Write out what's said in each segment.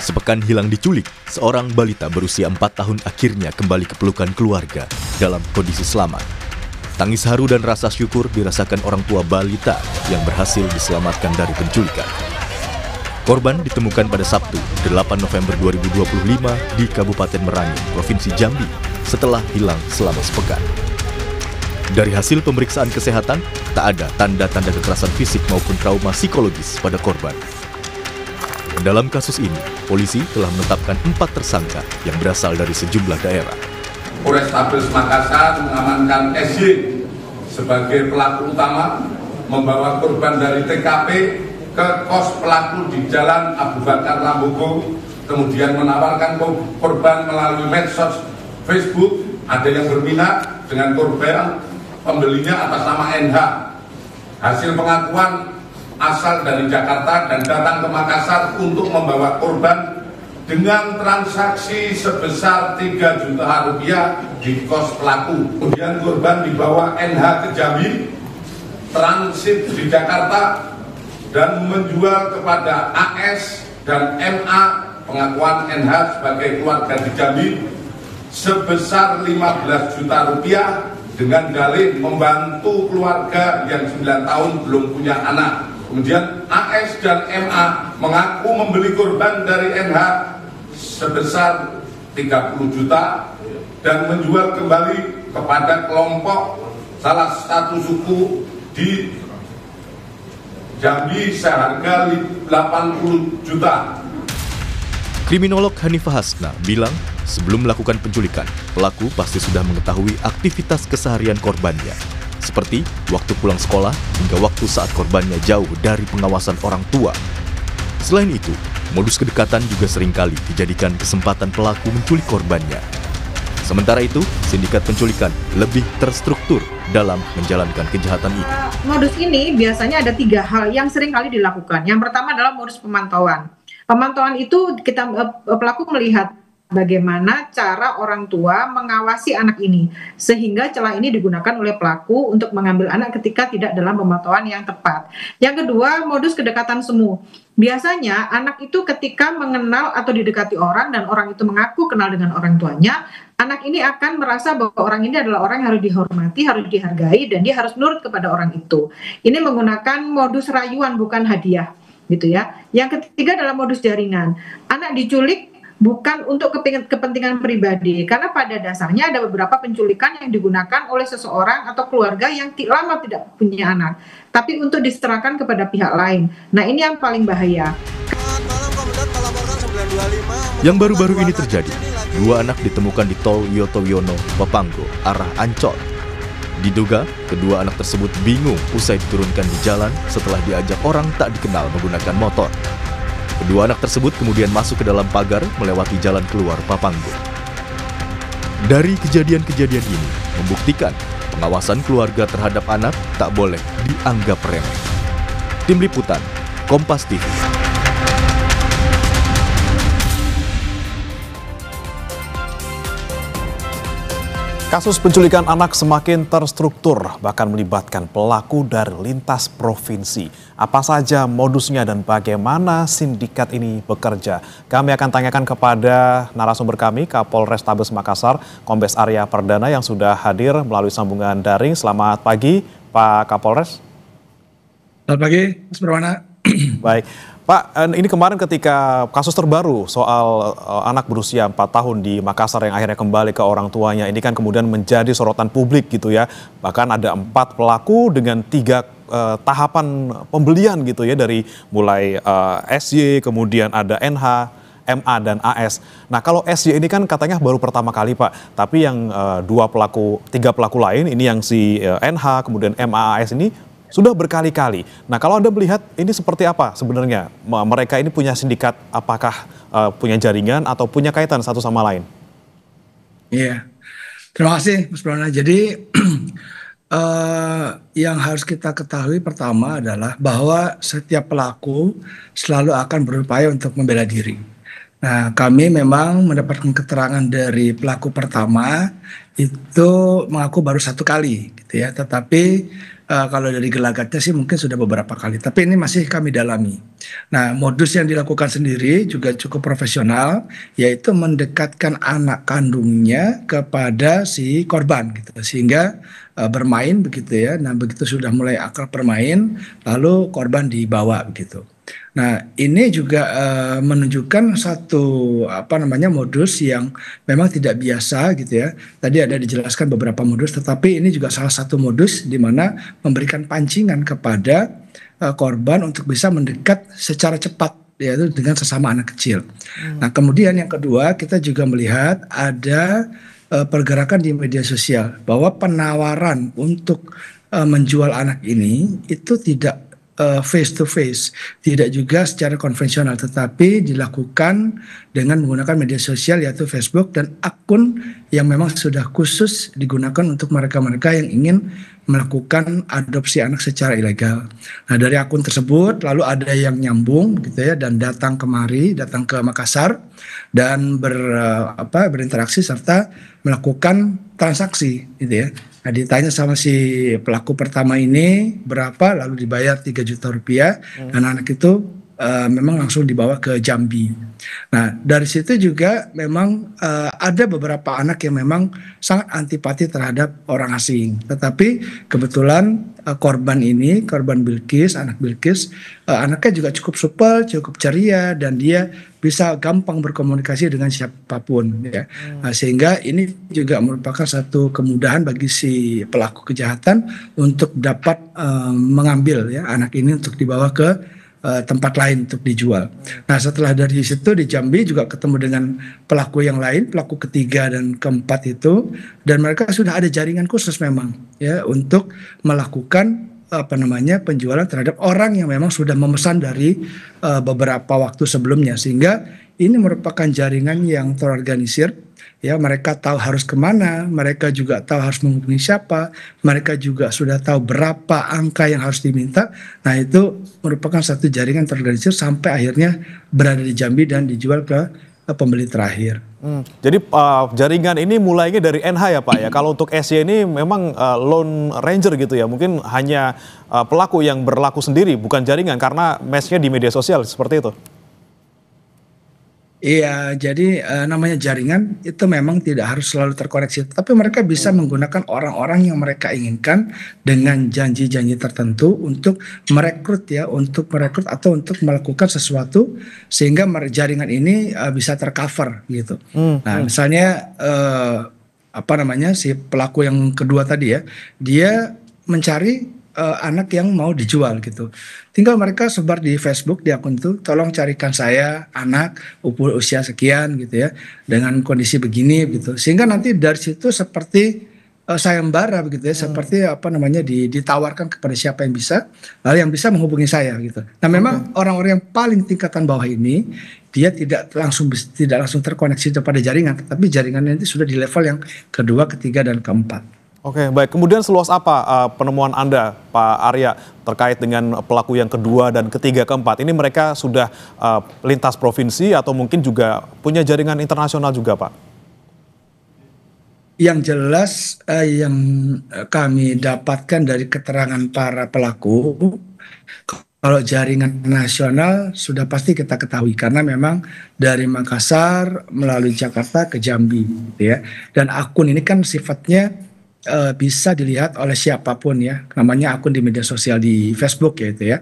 Sepekan hilang diculik, seorang balita berusia 4 tahun akhirnya kembali ke pelukan keluarga dalam kondisi selamat. Tangis haru dan rasa syukur dirasakan orang tua balita yang berhasil diselamatkan dari penculikan. Korban ditemukan pada Sabtu, 8 November 2025 di Kabupaten Merangin, Provinsi Jambi, setelah hilang selama sepekan. Dari hasil pemeriksaan kesehatan, tak ada tanda-tanda kekerasan fisik maupun trauma psikologis pada korban. Dalam kasus ini, polisi telah menetapkan 4 tersangka yang berasal dari sejumlah daerah. Polrestabes Makassar mengamankan SY sebagai pelaku utama, membawa korban dari TKP ke kos pelaku di Jalan Abu Bakar Lambogo, kemudian menawarkan korban melalui medsos Facebook. Ada yang berminat dengan korban, pembelinya atas nama NH. Hasil pengakuan asal dari Jakarta dan datang ke Makassar untuk membawa korban dengan transaksi sebesar 3 juta rupiah di kos pelaku. Kemudian korban dibawa NH ke Jambi, transit di Jakarta, dan menjual kepada AS dan MA, pengakuan NH sebagai keluarga di Jambi, sebesar 15 juta rupiah dengan dalih membantu keluarga yang 9 tahun belum punya anak. Kemudian AS dan MA mengaku membeli korban dari NH sebesar 30 juta dan menjual kembali kepada kelompok salah satu suku di Jambi seharga 80 juta. Kriminolog Hanifah Hasna bilang, sebelum melakukan penculikan, pelaku pasti sudah mengetahui aktivitas keseharian korbannya, seperti waktu pulang sekolah hingga waktu saat korbannya jauh dari pengawasan orang tua. Selain itu, modus kedekatan juga seringkali dijadikan kesempatan pelaku menculik korbannya. Sementara itu, sindikat penculikan lebih terstruktur dalam menjalankan kejahatan ini. Modus ini biasanya ada 3 hal yang seringkali dilakukan. Yang pertama adalah modus pemantauan. Pemantauan itu pelaku melihat bagaimana cara orang tua mengawasi anak ini, sehingga celah ini digunakan oleh pelaku untuk mengambil anak ketika tidak dalam pemantauan yang tepat. Yang kedua, modus kedekatan semu. Biasanya anak itu ketika mengenal atau didekati orang dan orang itu mengaku kenal dengan orang tuanya, anak ini akan merasa bahwa orang ini adalah orang yang harus dihormati, harus dihargai, dan dia harus nurut kepada orang itu. Ini menggunakan modus rayuan, bukan hadiah, gitu ya. Yang ketiga adalah modus jaringan. Anak diculik bukan untuk kepentingan pribadi, karena pada dasarnya ada beberapa penculikan yang digunakan oleh seseorang atau keluarga yang lama tidak punya anak, tapi untuk diserahkan kepada pihak lain. Nah, ini yang paling bahaya. Yang baru-baru ini terjadi, 2 anak ditemukan di tol Wiyoto Wiono, Papanggo, arah Ancol. Diduga, kedua anak tersebut bingung usai diturunkan di jalan setelah diajak orang tak dikenal menggunakan motor. Kedua anak tersebut kemudian masuk ke dalam pagar melewati jalan keluar Papanggo. Dari kejadian-kejadian ini membuktikan pengawasan keluarga terhadap anak tak boleh dianggap remeh. Tim Liputan, Kompas TV. Kasus penculikan anak semakin terstruktur, bahkan melibatkan pelaku dari lintas provinsi. Apa saja modusnya dan bagaimana sindikat ini bekerja? Kami akan tanyakan kepada narasumber kami, Kapolrestabes Makassar, Kombes Arya Perdana yang sudah hadir melalui sambungan daring. Selamat pagi, Pak Kapolres. Selamat pagi, Mas Perwana. Baik. Pak, ini kemarin ketika kasus terbaru soal anak berusia 4 tahun di Makassar yang akhirnya kembali ke orang tuanya, ini kan kemudian menjadi sorotan publik gitu ya. Bahkan ada 4 pelaku dengan 3 tahapan pembelian gitu ya, dari mulai SY, kemudian ada NH, MA, dan AS. Nah, kalau SY ini kan katanya baru pertama kali, Pak. Tapi yang 3 pelaku lain, ini yang si NH, kemudian MA, AS ini sudah berkali-kali. Nah, kalau Anda melihat ini seperti apa sebenarnya? Mereka ini punya sindikat, apakah punya jaringan atau punya kaitan satu sama lain? Iya, terima kasih Mas Brana. Jadi yang harus kita ketahui pertama adalah bahwa setiap pelaku selalu akan berupaya untuk membela diri. Nah, kami memang mendapatkan keterangan dari pelaku pertama itu mengaku baru 1 kali, gitu ya. Tetapi kalau dari gelagatnya sih mungkin sudah beberapa kali. Tapi ini masih kami dalami. Nah, modus yang dilakukan sendiri juga cukup profesional, yaitu mendekatkan anak kandungnya kepada si korban, gitu. Sehingga bermain begitu ya. Nah, begitu sudah mulai akrab bermain, lalu korban dibawa begitu. Nah, ini juga menunjukkan satu modus yang memang tidak biasa gitu ya. Tadi ada dijelaskan beberapa modus, tetapi ini juga salah satu modus di mana memberikan pancingan kepada korban untuk bisa mendekat secara cepat, yaitu dengan sesama anak kecil. Nah, kemudian yang kedua kita juga melihat ada pergerakan di media sosial bahwa penawaran untuk menjual anak ini itu tidak face to face, tidak juga secara konvensional, tetapi dilakukan dengan menggunakan media sosial yaitu Facebook dan akun yang memang sudah khusus digunakan untuk mereka-mereka yang ingin melakukan adopsi anak secara ilegal. Nah, dari akun tersebut lalu ada yang nyambung gitu ya dan datang kemari, datang ke Makassar dan berinteraksi serta melakukan transaksi gitu ya. Nah, ditanya sama si pelaku pertama ini berapa, lalu dibayar 3 juta rupiah, dan anak itu memang langsung dibawa ke Jambi. Nah, dari situ juga memang ada beberapa anak yang memang sangat antipati terhadap orang asing. Tetapi kebetulan korban Bilkis, anak Bilkis, anaknya juga cukup supel, cukup ceria, dan dia bisa gampang berkomunikasi dengan siapapun ya. Nah, sehingga ini juga merupakan satu kemudahan bagi si pelaku kejahatan untuk dapat mengambil ya anak ini untuk dibawa ke tempat lain untuk dijual. Nah, setelah dari situ di Jambi juga ketemu dengan pelaku yang lain, pelaku ketiga dan keempat itu, dan mereka sudah ada jaringan khusus memang ya untuk melakukan penjualan terhadap orang yang memang sudah memesan dari beberapa waktu sebelumnya, sehingga ini merupakan jaringan yang terorganisir ya. Mereka tahu harus kemana, mereka juga tahu harus menghubungi siapa, mereka juga sudah tahu berapa angka yang harus diminta. Nah, itu merupakan satu jaringan terorganisir sampai akhirnya berada di Jambi dan dijual ke pembeli terakhir. Jadi jaringan ini mulainya dari NH ya Pak ya. Kalau untuk SY ini memang lone ranger gitu ya. Mungkin hanya pelaku yang berlaku sendiri, bukan jaringan karena match-nya di media sosial seperti itu. Iya, jadi namanya jaringan itu memang tidak harus selalu terkoneksi, tapi mereka bisa menggunakan orang-orang yang mereka inginkan dengan janji-janji tertentu untuk merekrut atau untuk melakukan sesuatu sehingga jaringan ini bisa tercover gitu. Nah, misalnya si pelaku yang kedua tadi ya, dia mencari anak yang mau dijual gitu. Tinggal mereka sebar di Facebook di akun itu, tolong carikan saya anak usia sekian gitu ya, dengan kondisi begini gitu. Sehingga nanti dari situ seperti sayembara begitu ya, seperti ditawarkan kepada siapa yang bisa, lalu yang bisa menghubungi saya gitu. Nah, memang orang-orang yang paling tingkatan bawah ini dia tidak langsung terkoneksi kepada jaringan, tapi jaringannya itu sudah di level yang kedua, ketiga, dan keempat. Oke, baik. Kemudian seluas apa penemuan Anda, Pak Arya, terkait dengan pelaku yang kedua dan ketiga, keempat? Ini mereka sudah lintas provinsi atau mungkin juga punya jaringan internasional juga, Pak? Yang jelas yang kami dapatkan dari keterangan para pelaku, kalau jaringan nasional sudah pasti kita ketahui karena memang dari Makassar melalui Jakarta ke Jambi, gitu ya. Dan akun ini kan sifatnya bisa dilihat oleh siapapun ya, namanya akun di media sosial di Facebook ya itu ya.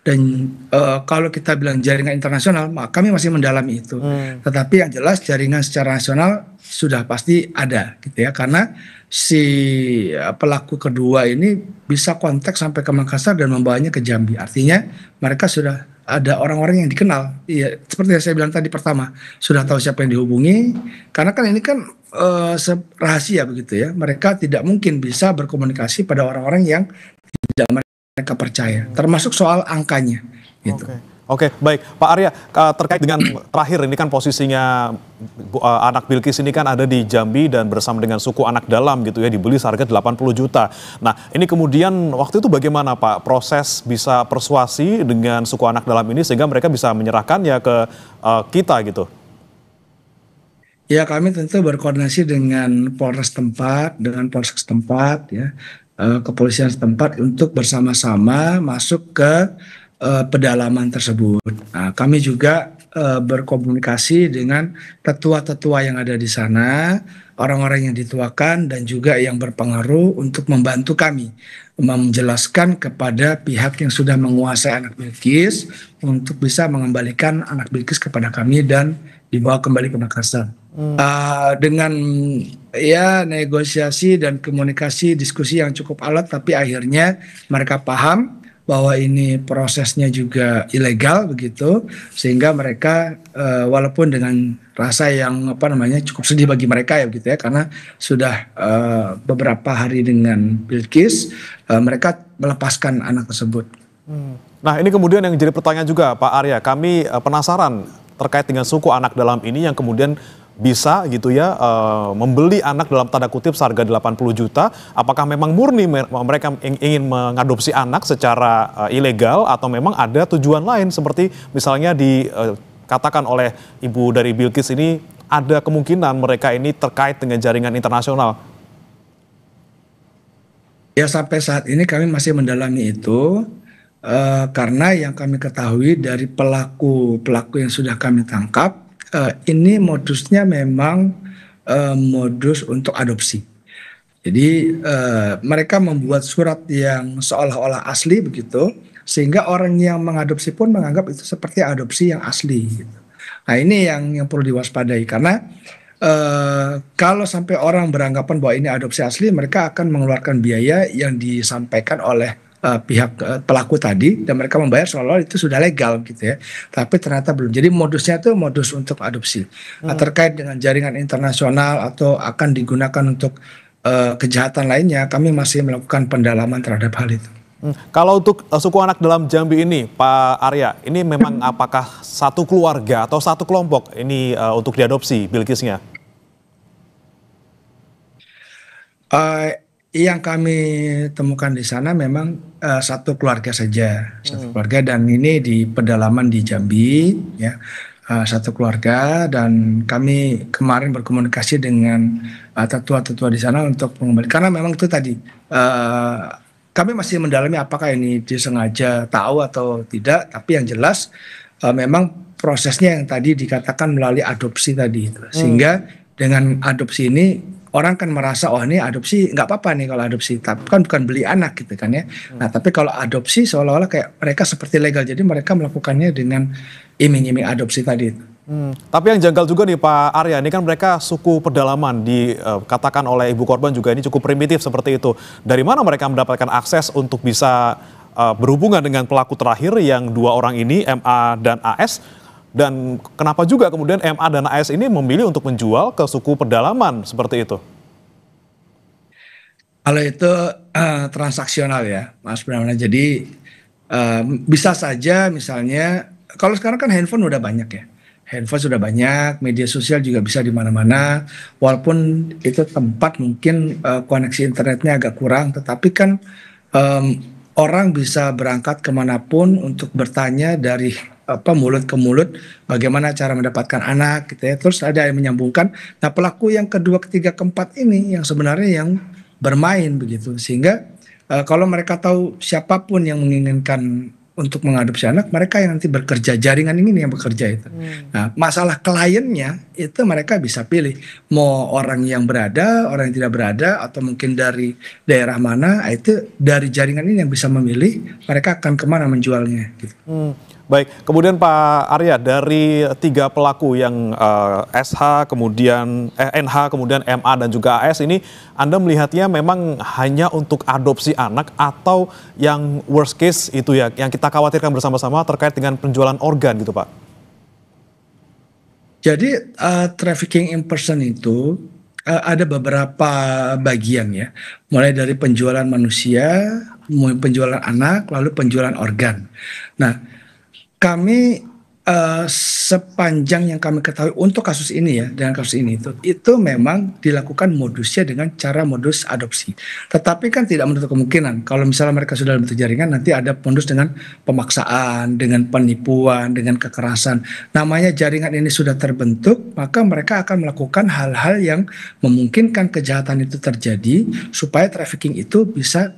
Dan kalau kita bilang jaringan internasional, maka kami masih mendalami itu. Tetapi yang jelas jaringan secara nasional sudah pasti ada gitu ya, karena si pelaku kedua ini bisa kontak sampai ke Makassar dan membawanya ke Jambi. Artinya mereka sudah ada orang-orang yang dikenal. Iya, seperti yang saya bilang tadi pertama, sudah tahu siapa yang dihubungi, karena kan ini kan rahasia begitu ya. Mereka tidak mungkin bisa berkomunikasi pada orang-orang yang tidak mereka percaya, termasuk soal angkanya gitu. Oke, baik. Pak Arya, terkait dengan terakhir ini kan posisinya anak Bilkis ini kan ada di Jambi dan bersama dengan suku anak dalam gitu ya, dibeli seharga 80 juta. Nah, ini kemudian waktu itu bagaimana Pak proses bisa persuasi dengan suku anak dalam ini sehingga mereka bisa menyerahkan ya ke kita gitu? Ya, kami tentu berkoordinasi dengan Polres tempat, dengan Polsek setempat, ya, kepolisian setempat untuk bersama-sama masuk ke pedalaman tersebut. Nah, kami juga berkomunikasi dengan tetua-tetua yang ada di sana, orang-orang yang dituakan dan juga yang berpengaruh untuk membantu kami menjelaskan kepada pihak yang sudah menguasai anak Bilkis untuk bisa mengembalikan anak Bilkis kepada kami dan dibawa kembali ke Makassar. Dengan ya negosiasi dan komunikasi diskusi yang cukup alot, tapi akhirnya mereka paham bahwa ini prosesnya juga ilegal begitu, sehingga mereka walaupun dengan rasa yang cukup sedih bagi mereka ya gitu ya, karena sudah beberapa hari dengan Bilkis, mereka melepaskan anak tersebut. Nah, ini kemudian yang jadi pertanyaan juga Pak Arya, kami penasaran terkait dengan suku anak dalam ini yang kemudian bisa gitu ya membeli anak dalam tanda kutip seharga 80 juta. Apakah memang murni mereka ingin mengadopsi anak secara ilegal atau memang ada tujuan lain seperti misalnya dikatakan oleh ibu dari Bilkis ini ada kemungkinan mereka ini terkait dengan jaringan internasional? Ya, sampai saat ini kami masih mendalami itu karena yang kami ketahui dari pelaku yang sudah kami tangkap, ini modusnya memang modus untuk adopsi. Jadi mereka membuat surat yang seolah-olah asli begitu, sehingga orang yang mengadopsi pun menganggap itu seperti adopsi yang asli. Gitu. Nah, ini yang perlu diwaspadai karena kalau sampai orang beranggapan bahwa ini adopsi asli, mereka akan mengeluarkan biaya yang disampaikan oleh pihak pelaku tadi dan mereka membayar seolah-olah itu sudah legal gitu ya, tapi ternyata belum. Jadi modusnya itu modus untuk adopsi. Nah, terkait dengan jaringan internasional atau akan digunakan untuk kejahatan lainnya, kami masih melakukan pendalaman terhadap hal itu. Kalau untuk suku anak dalam Jambi ini, Pak Arya, ini memang apakah satu keluarga atau satu kelompok ini untuk diadopsi Bilkisnya? Yang kami temukan di sana memang satu keluarga saja, satu keluarga, dan ini di pedalaman di Jambi, ya, satu keluarga, dan kami kemarin berkomunikasi dengan tetua-tetua di sana untuk mengembalikan, karena memang itu tadi kami masih mendalami apakah ini disengaja tahu atau tidak, tapi yang jelas memang prosesnya yang tadi dikatakan melalui adopsi tadi, sehingga dengan adopsi ini orang kan merasa oh ini adopsi nggak apa-apa nih kalau adopsi, tapi kan bukan beli anak gitu kan ya. Nah, tapi kalau adopsi seolah-olah kayak mereka seperti legal, jadi mereka melakukannya dengan iming-iming adopsi tadi. Tapi yang janggal juga nih Pak Arya, ini kan mereka suku pedalaman, dikatakan oleh ibu korban juga ini cukup primitif seperti itu. Dari mana mereka mendapatkan akses untuk bisa berhubungan dengan pelaku terakhir yang dua orang ini, MA dan AS? Dan kenapa juga kemudian MA dan AS ini memilih untuk menjual ke suku pedalaman seperti itu? Kalau itu transaksional ya, Mas Pramana. Jadi bisa saja misalnya, kalau sekarang kan handphone udah banyak ya. Handphone sudah banyak, media sosial juga bisa di mana-mana. Walaupun itu tempat mungkin koneksi internetnya agak kurang, tetapi kan orang bisa berangkat kemanapun untuk bertanya dari mulut ke mulut bagaimana cara mendapatkan anak gitu ya. Terus ada yang menyambungkan. Nah, pelaku yang kedua, ketiga, keempat ini yang sebenarnya yang bermain begitu, sehingga kalau mereka tahu siapapun yang menginginkan untuk mengadopsi anak, mereka yang nanti bekerja, jaringan ini yang bekerja itu. Nah, masalah kliennya itu mereka bisa pilih mau orang yang berada, orang yang tidak berada, atau mungkin dari daerah mana. Itu dari jaringan ini yang bisa memilih mereka akan kemana menjualnya gitu. Baik, kemudian Pak Arya, dari tiga pelaku yang SH, kemudian NH, kemudian MA dan juga AS ini, Anda melihatnya memang hanya untuk adopsi anak atau yang worst case itu ya, yang kita khawatirkan bersama-sama terkait dengan penjualan organ gitu Pak? Jadi trafficking in person itu ada beberapa bagian ya, mulai dari penjualan manusia, penjualan anak, lalu penjualan organ. Nah, kami sepanjang yang kami ketahui untuk kasus ini ya, dengan kasus ini itu memang dilakukan modusnya dengan cara modus adopsi. Tetapi kan tidak menutup kemungkinan kalau misalnya mereka sudah bentuk jaringan, nanti ada modus dengan pemaksaan, dengan penipuan, dengan kekerasan. Namanya jaringan ini sudah terbentuk, maka mereka akan melakukan hal-hal yang memungkinkan kejahatan itu terjadi supaya trafficking itu bisa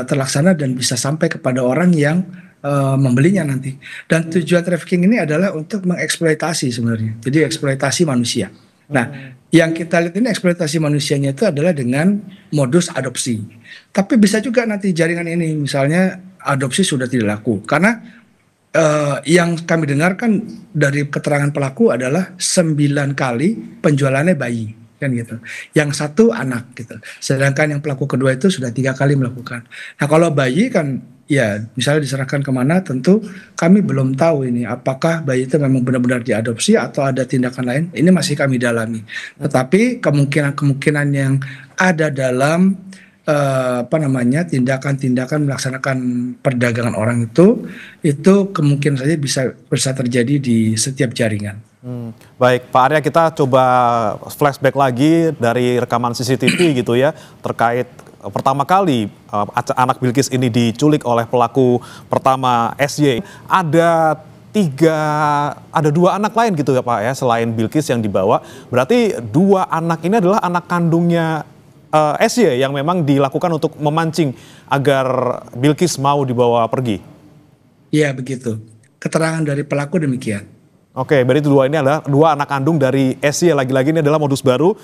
terlaksana dan bisa sampai kepada orang yang membelinya nanti. Dan tujuan trafficking ini adalah untuk mengeksploitasi sebenarnya. Jadi eksploitasi manusia. Nah, yang kita lihat ini eksploitasi manusianya itu adalah dengan modus adopsi. Tapi bisa juga nanti jaringan ini misalnya adopsi sudah tidak laku. Karena yang kami dengarkan dari keterangan pelaku adalah 9 kali penjualannya bayi. Kan gitu. Yang satu anak gitu. Sedangkan yang pelaku kedua itu sudah 3 kali melakukan. Nah, kalau bayi kan ya misalnya diserahkan kemana, tentu kami belum tahu ini apakah bayi itu memang benar-benar diadopsi atau ada tindakan lain, ini masih kami dalami. Tetapi kemungkinan yang ada dalam tindakan-tindakan melaksanakan perdagangan orang itu kemungkinan saja bisa terjadi di setiap jaringan. Baik, Pak Arya, kita coba flashback lagi dari rekaman CCTV gitu ya, terkait pertama kali anak Bilqis ini diculik oleh pelaku pertama SY. Ada 2 anak lain gitu ya Pak ya, selain Bilqis yang dibawa. Berarti 2 anak ini adalah anak kandungnya SY yang memang dilakukan untuk memancing agar Bilqis mau dibawa pergi. Iya begitu, keterangan dari pelaku demikian. Oke, berarti 2 ini adalah 2 anak kandung dari SY. Lagi-lagi ini adalah modus baru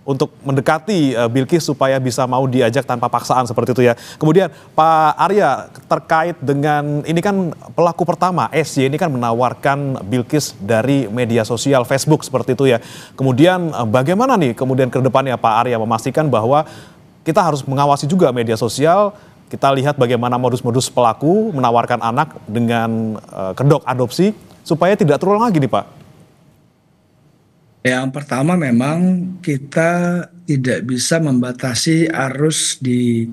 untuk mendekati Bilqis supaya bisa mau diajak tanpa paksaan seperti itu ya. Kemudian Pak Arya, terkait dengan ini kan pelaku pertama SY ini kan menawarkan Bilqis dari media sosial Facebook seperti itu ya. Kemudian bagaimana nih kemudian ke depannya Pak Arya memastikan bahwa kita harus mengawasi juga media sosial. Kita lihat bagaimana modus-modus pelaku menawarkan anak dengan kedok adopsi supaya tidak terulang lagi nih Pak. Yang pertama memang kita tidak bisa membatasi arus di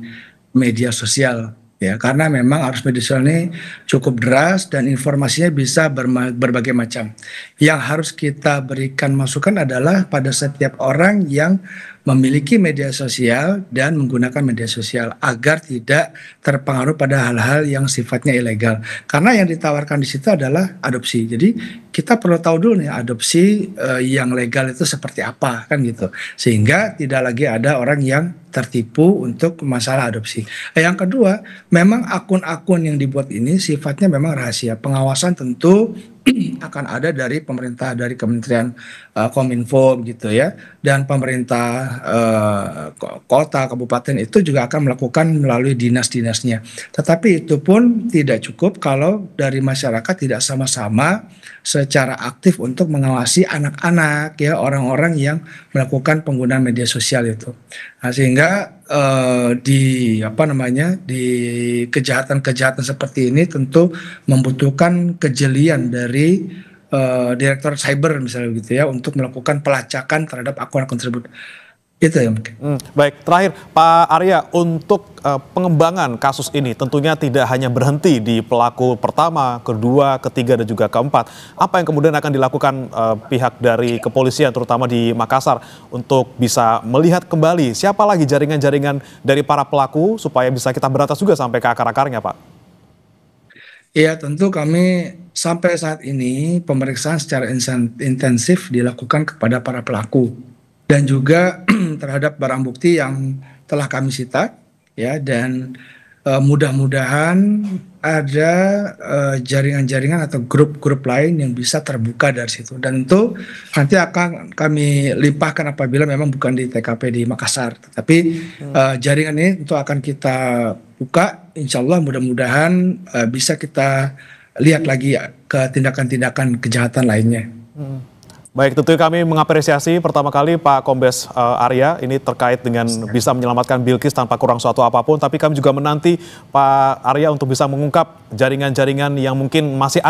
media sosial ya, karena memang arus media sosial ini cukup deras dan informasinya bisa berbagai macam. Yang harus kita berikan masukan adalah pada setiap orang yang memiliki media sosial dan menggunakan media sosial agar tidak terpengaruh pada hal-hal yang sifatnya ilegal. Karena yang ditawarkan di situ adalah adopsi. Jadi kita perlu tahu dulu nih adopsi yang legal itu seperti apa kan gitu. Sehingga tidak lagi ada orang yang tertipu untuk masalah adopsi. Yang kedua, memang akun-akun yang dibuat ini sifatnya memang rahasia. Pengawasan tentu akan ada dari pemerintah, dari Kementerian Kominfo gitu ya, dan pemerintah kota, kabupaten itu juga akan melakukan melalui dinas-dinasnya. Tetapi itu pun tidak cukup kalau dari masyarakat tidak sama-sama secara aktif untuk mengawasi anak-anak ya, orang-orang yang melakukan penggunaan media sosial itu. Nah, sehingga di kejahatan-kejahatan seperti ini tentu membutuhkan kejelian dari Direktur Cyber misalnya gitu ya, untuk melakukan pelacakan terhadap akun-akun tersebut. Itu ya mungkin. Baik, terakhir Pak Arya, untuk pengembangan kasus ini tentunya tidak hanya berhenti di pelaku pertama, kedua, ketiga, dan juga keempat. Apa yang kemudian akan dilakukan pihak dari kepolisian terutama di Makassar untuk bisa melihat kembali siapa lagi jaringan-jaringan dari para pelaku supaya bisa kita berantas juga sampai ke akar-akarnya Pak? Iya, tentu kami sampai saat ini pemeriksaan secara intensif dilakukan kepada para pelaku dan juga terhadap barang bukti yang telah kami sita ya, dan mudah-mudahan ada jaringan-jaringan atau grup-grup lain yang bisa terbuka dari situ, dan itu nanti akan kami limpahkan apabila memang bukan di TKP di Makassar, tetapi jaringan ini tentu akan kita buka, insya Allah mudah-mudahan bisa kita lihat lagi ke tindakan-tindakan kejahatan lainnya. Baik, tentu kami mengapresiasi pertama kali Pak Kombes Arya ini terkait dengan bisa menyelamatkan Bilqis tanpa kurang suatu apapun, tapi kami juga menanti Pak Arya untuk bisa mengungkap jaringan-jaringan yang mungkin masih ada